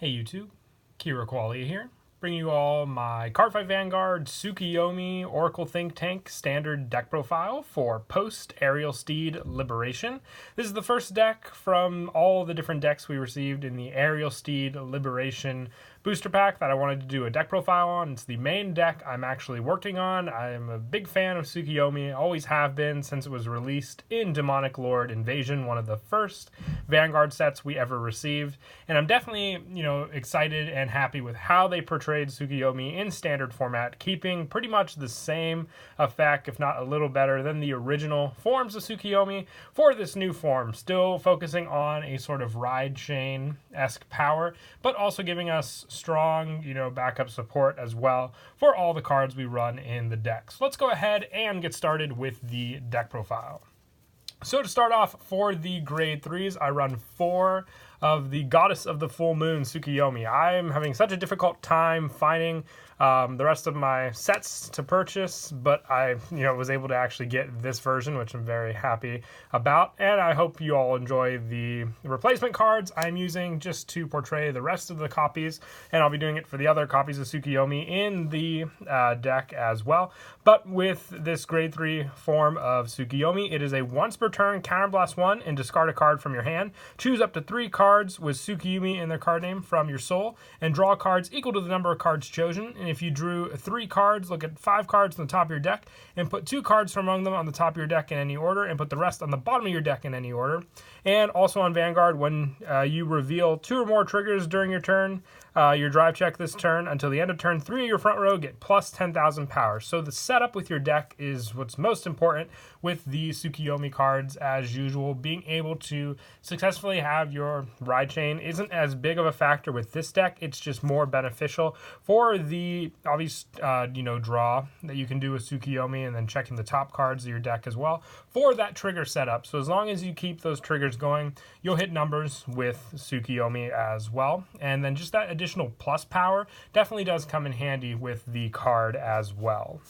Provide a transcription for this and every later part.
Hey YouTube, Kira Qualia here, bringing you all my Cardfight Vanguard Tsukuyomi Oracle Think Tank standard deck profile for post-Aerial Steed Liberation. This is the first deck from all the different decks we received in the Aerial Steed Liberation booster pack that I wanted to do a deck profile on. It's the main deck I'm actually working on. I'm a big fan of Tsukuyomi, always have been since it was released in Demonic Lord Invasion, one of the first Vanguard sets we ever received. And I'm definitely, excited and happy with how they portrayed Tsukuyomi in standard format, keeping pretty much the same effect, if not a little better, than the original forms of Tsukuyomi for this new form. Still focusing on a sort of ride chain-esque power, but also giving us strong, backup support as well for all the cards we run in the deck. So let's go ahead and get started with the deck profile. So to start off, for the grade 3s, I run 4 of the Goddess of the Full Moon Tsukuyomi. I am having such a difficult time finding the rest of my sets to purchase, but I was able to actually get this version, which I'm very happy about, and I hope you all enjoy the replacement cards I'm using just to portray the rest of the copies, and I'll be doing it for the other copies of Tsukuyomi in the deck as well. But with this grade 3 form of Tsukuyomi, it is a once per turn counterblast 1 and discard a card from your hand. Choose up to 3 cards with Tsukuyomi in their card name from your soul, and draw cards equal to the number of cards chosen. And if you drew 3 cards, look at 5 cards on the top of your deck and put 2 cards from among them on the top of your deck in any order, and put the rest on the bottom of your deck in any order. And also on Vanguard, when you reveal 2 or more triggers during your turn, your drive check this turn, until the end of turn 3 of your front row, get plus 10,000 power. So the setup with your deck is what's most important with the Tsukuyomi cards. As usual, being able to successfully have your ride chain isn't as big of a factor with this deck. It's just more beneficial for the obvious draw that you can do with Tsukuyomi, and then checking the top cards of your deck as well for that trigger setup. So as long as you keep those triggers going, you'll hit numbers with Tsukuyomi as well. And then just that additional plus power definitely does come in handy with the card as well.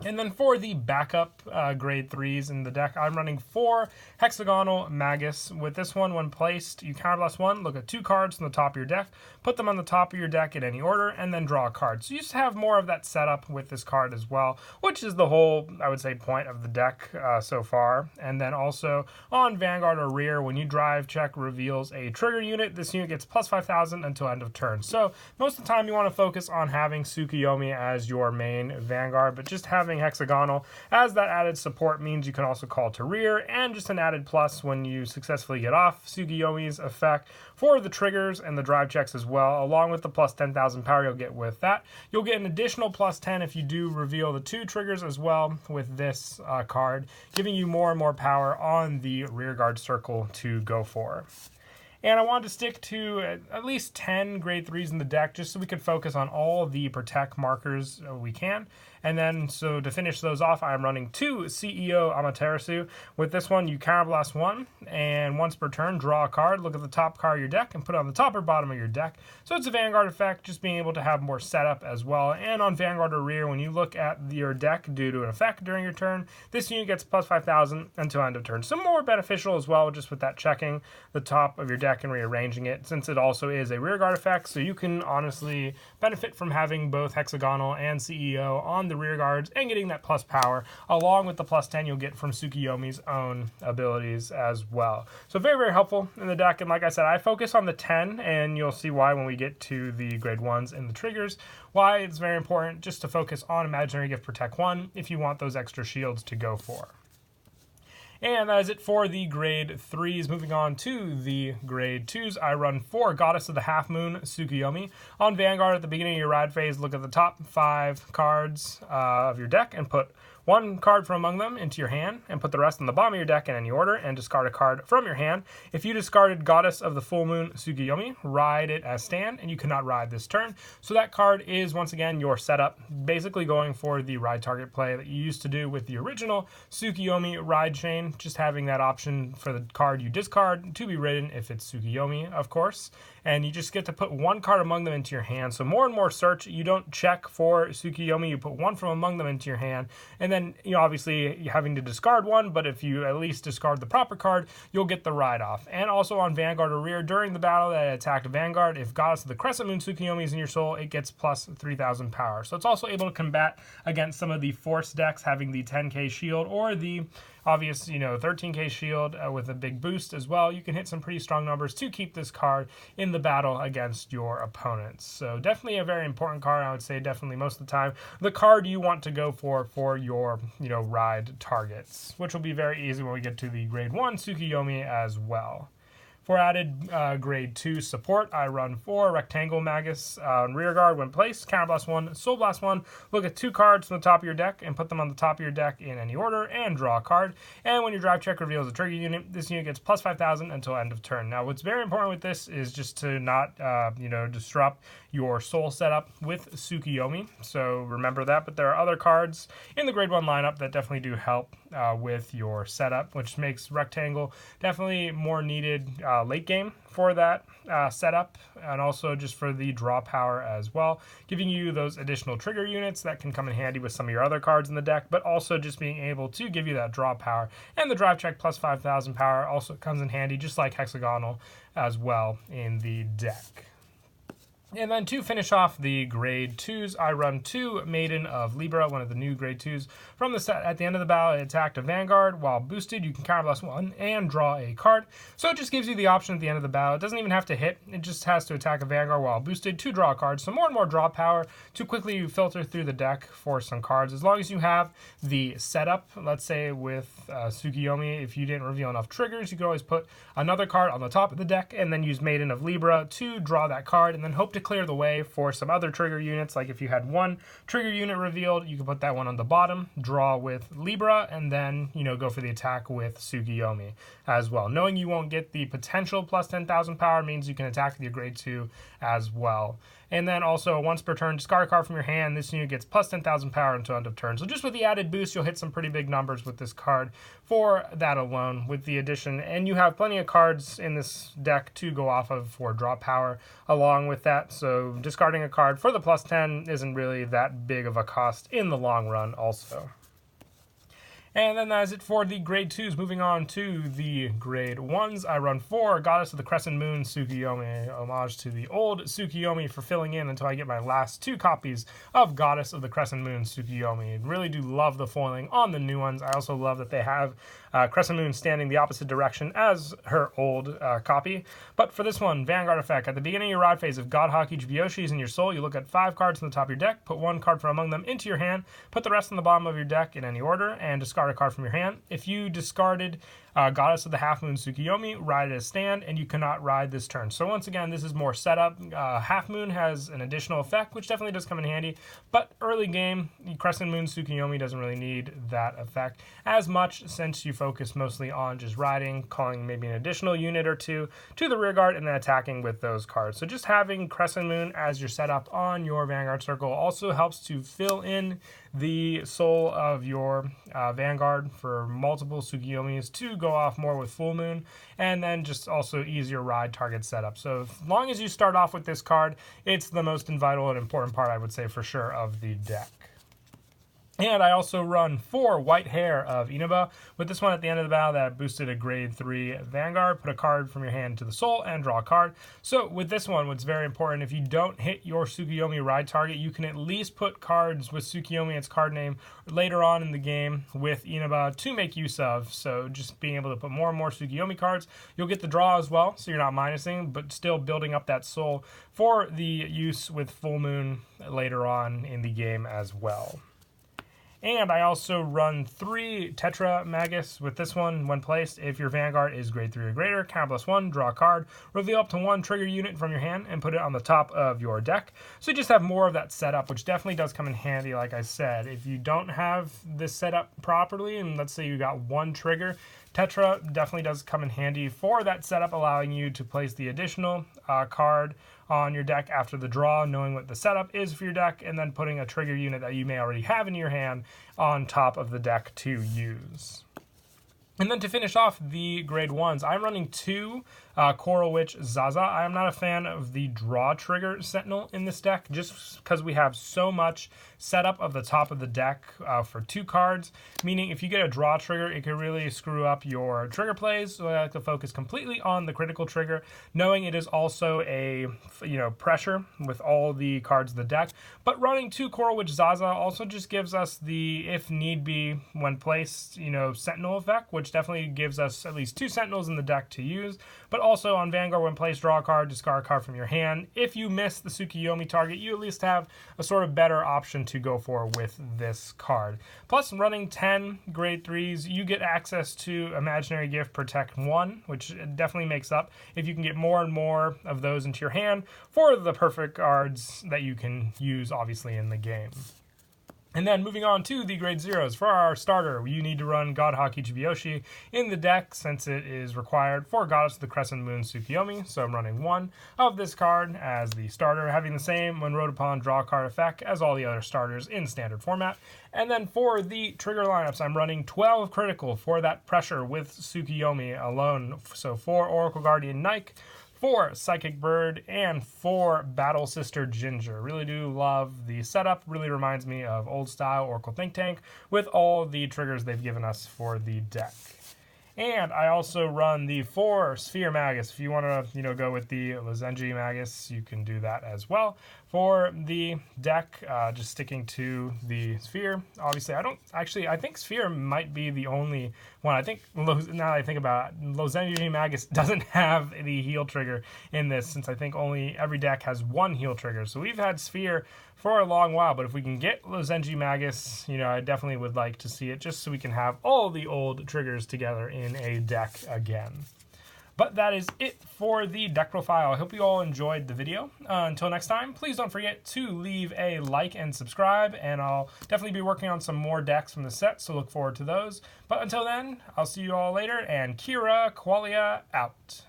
And then for the backup grade 3s in the deck, I'm running 4 Hexagonal Magus. With this one, when placed, you counterblast 1, look at 2 cards from the top of your deck, put them on the top of your deck in any order, and then draw a card. So you just have more of that setup with this card as well, which is the whole, I would say, point of the deck so far. And then also on Vanguard or Rear, when you drive check reveals a trigger unit, this unit gets plus 5,000 until end of turn. So most of the time you want to focus on having Tsukuyomi as your main Vanguard, but just having Hexagonal as that added support means you can also call to Rear, and just an added plus when you successfully get off Tsukuyomi's effect for the triggers and the drive checks as well, along with the plus 10,000 power you'll get with that. You'll get an additional plus 10 if you do reveal the 2 triggers as well with this card, giving you more and more power on the rear guard circle to go for. And I wanted to stick to at least 10 grade 3s in the deck just so we could focus on all the protect markers we can. And then, so to finish those off, I'm running 2 CEO Amaterasu. With this one, you counterblast 1, and once per turn, draw a card, look at the top card of your deck, and put it on the top or bottom of your deck. So it's a Vanguard effect, just being able to have more setup as well. And on Vanguard or Rear, when you look at your deck due to an effect during your turn, this unit gets plus 5,000 until end of turn. So more beneficial as well, just with that checking the top of your deck and rearranging it, since it also is a rearguard effect. So you can honestly benefit from having both Hexagonal and CEO on the rear guards and getting that plus power, along with the plus 10 you'll get from Tsukuyomi's own abilities as well. So very, very helpful in the deck. And like I said, I focus on the 10, and you'll see why when we get to the grade 1s and the triggers, why it's very important just to focus on Imaginary Gift Protect 1 if you want those extra shields to go for. And that is it for the grade 3s. Moving on to the grade 2s, I run 4 Goddess of the Half Moon Tsukuyomi. On Vanguard, at the beginning of your ride phase, look at the top 5 cards of your deck and put 1 card from among them into your hand, and put the rest on the bottom of your deck in any order, and discard a card from your hand. If you discarded Goddess of the Full Moon Tsukuyomi, ride it as stand, and you cannot ride this turn. So that card is, once again, your setup, basically going for the ride target play that you used to do with the original Tsukuyomi ride chain, just having that option for the card you discard to be ridden if it's Tsukuyomi, of course. And you just get to put 1 card among them into your hand. So more and more search, you don't check for Tsukuyomi, you put 1 from among them into your hand, and then, obviously you're having to discard one, but if you at least discard the proper card, you'll get the ride off. And also on Vanguard or Rear, during the battle that attacked Vanguard, if Goddess of the Crescent Moon Tsukuyomi is in your soul, it gets plus 3,000 power. So it's also able to combat against some of the Force decks having the 10k shield or the obvious, 13k shield with a big boost as well. You can hit some pretty strong numbers to keep this card in the battle against your opponents. So definitely a very important card. I would say definitely most of the time the card you want to go for your, ride targets, which will be very easy when we get to the grade 1 Tsukuyomi as well. For added grade 2 support, I run 4 Rectangle Magus on rear guard when placed, Counterblast 1, Soul Blast 1. Look at 2 cards from the top of your deck and put them on the top of your deck in any order and draw a card. And when your drive check reveals a trigger unit, this unit gets plus 5,000 until end of turn. Now, what's very important with this is just to not, disrupt your soul setup with Tsukuyomi. So remember that, but there are other cards in the grade 1 lineup that definitely do help with your setup, which makes Rectangle definitely more needed late game for that setup, and also just for the draw power as well, giving you those additional trigger units that can come in handy with some of your other cards in the deck, but also just being able to give you that draw power. And the drive check plus 5,000 power also comes in handy, just like Hexagonal as well in the deck. And then to finish off the grade 2s, I run 2 Maiden of Libra, one of the new grade 2s. From the set, at the end of the battle, it attacked a Vanguard. While boosted, you can counterblast 1 and draw a card. So it just gives you the option at the end of the battle. It doesn't even have to hit. It just has to attack a Vanguard while boosted to draw a card. So more and more draw power to quickly filter through the deck for some cards. As long as you have the setup, let's say with Tsukuyomi, if you didn't reveal enough triggers, you could always put another card on the top of the deck and then use Maiden of Libra to draw that card and then hope to clear the way for some other trigger units. Like if you had one trigger unit revealed, you could put that one on the bottom, draw with Libra, and then go for the attack with Tsukuyomi as well. Knowing you won't get the potential plus 10,000 power means you can attack with your grade 2 as well. And then also once per turn, discard a card from your hand. This unit gets plus 10,000 power until end of turn. So just with the added boost, you'll hit some pretty big numbers with this card for that alone with the addition. And you have plenty of cards in this deck to go off of for draw power along with that. So discarding a card for the plus 10 isn't really that big of a cost in the long run also. And then that's it for the grade 2s. Moving on to the grade 1s, I run 4 Goddess of the Crescent Moon Tsukuyomi, homage to the old Tsukuyomi for filling in until I get my last 2 copies of Goddess of the Crescent Moon Tsukuyomi. I really do love the foiling on the new ones. I also love that they have Crescent Moon standing the opposite direction as her old copy. But for this one, Vanguard effect. At the beginning of your ride phase, if God Haki Jibyoshi is in your soul, you look at 5 cards from the top of your deck, put 1 card from among them into your hand, put the rest on the bottom of your deck in any order, and discard a card from your hand. If you discarded Goddess of the Half Moon Tsukuyomi, ride it as stand, and you cannot ride this turn. So once again, this is more setup. Half Moon has an additional effect, which definitely does come in handy, but early game, Crescent Moon Tsukuyomi doesn't really need that effect as much since you focus mostly on just riding, calling maybe an additional unit or 2 to the rear guard, and then attacking with those cards. So just having Crescent Moon as your setup on your Vanguard circle also helps to fill in the soul of your Vanguard for multiple Tsukuyomis to go off more with Full Moon, and then just also easier ride target setup. So as long as you start off with this card, it's the most vital and important part, I would say, for sure, of the deck. And I also run 4 White Hair of Inaba. With this one at the end of the battle that boosted a grade 3 Vanguard, put a card from your hand to the soul and draw a card. So with this one, what's very important, if you don't hit your Tsukuyomi ride target, you can at least put cards with Tsukuyomi, its card name, later on in the game with Inaba to make use of. So just being able to put more and more Tsukuyomi cards, you'll get the draw as well, so you're not minusing, but still building up that soul for the use with Full Moon later on in the game as well. And I also run 3 Tetra Magus with this one. When placed, if your Vanguard is grade 3 or greater, counterblast 1, draw a card, reveal up to 1 trigger unit from your hand, and put it on the top of your deck. So you just have more of that setup, which definitely does come in handy, like I said. If you don't have this set up properly, and let's say you got 1 trigger, Tetra definitely does come in handy for that setup, allowing you to place the additional card on your deck after the draw, knowing what the setup is for your deck, and then putting a trigger unit that you may already have in your hand on top of the deck to use. And then to finish off the grade 1s, I'm running 2 Coral Witch Zaza. I am not a fan of the draw trigger Sentinel in this deck, just because we have so much setup of the top of the deck for 2 cards, meaning if you get a draw trigger, it can really screw up your trigger plays. So I like to focus completely on the critical trigger, knowing it is also a pressure with all the cards of the deck. But running 2 Coral Witch Zaza also just gives us the, if need be, when placed, Sentinel effect, which definitely gives us at least 2 Sentinels in the deck to use. But also on Vanguard, when placed, draw a card, discard a card from your hand. If you miss the Tsukuyomi target, you at least have a sort of better option to go for with this card. Plus, running 10 grade 3s, you get access to Imaginary Gift Protect 1, which definitely makes up if you can get more and more of those into your hand for the perfect cards that you can use, obviously, in the game. And then moving on to the grade 0s. For our starter, you need to run Godhawk Ichibiyoshi in the deck since it is required for Goddess of the Crescent Moon Tsukuyomi. So I'm running 1 of this card as the starter, having the same when wrote upon draw card effect as all the other starters in standard format. And then for the trigger lineups, I'm running 12 critical for that pressure with Tsukuyomi alone. So 4 Oracle Guardian Nike, 4 Psychic Bird, and 4 Battle Sister Ginger. Really do love the setup. Really reminds me of old style Oracle Think Tank with all the triggers they've given us for the deck. And I also run the 4 Sphere Magus. If you want to, go with the Lozenji Magus, you can do that as well. For the deck, just sticking to the Sphere. Obviously, I think Sphere might be the only one. I think, now that I think about it, Lozenji Magus doesn't have the heal trigger in this, since I think only every deck has 1 heal trigger. So we've had Sphere for a long while, but if we can get Lozenji Magus, I definitely would like to see it, just so we can have all the old triggers together in a deck again. But that is it for the deck profile. I hope you all enjoyed the video. Until next time, please don't forget to leave a like and subscribe, and I'll definitely be working on some more decks from the set, so look forward to those. But until then, I'll see you all later, and Kira Qualia out.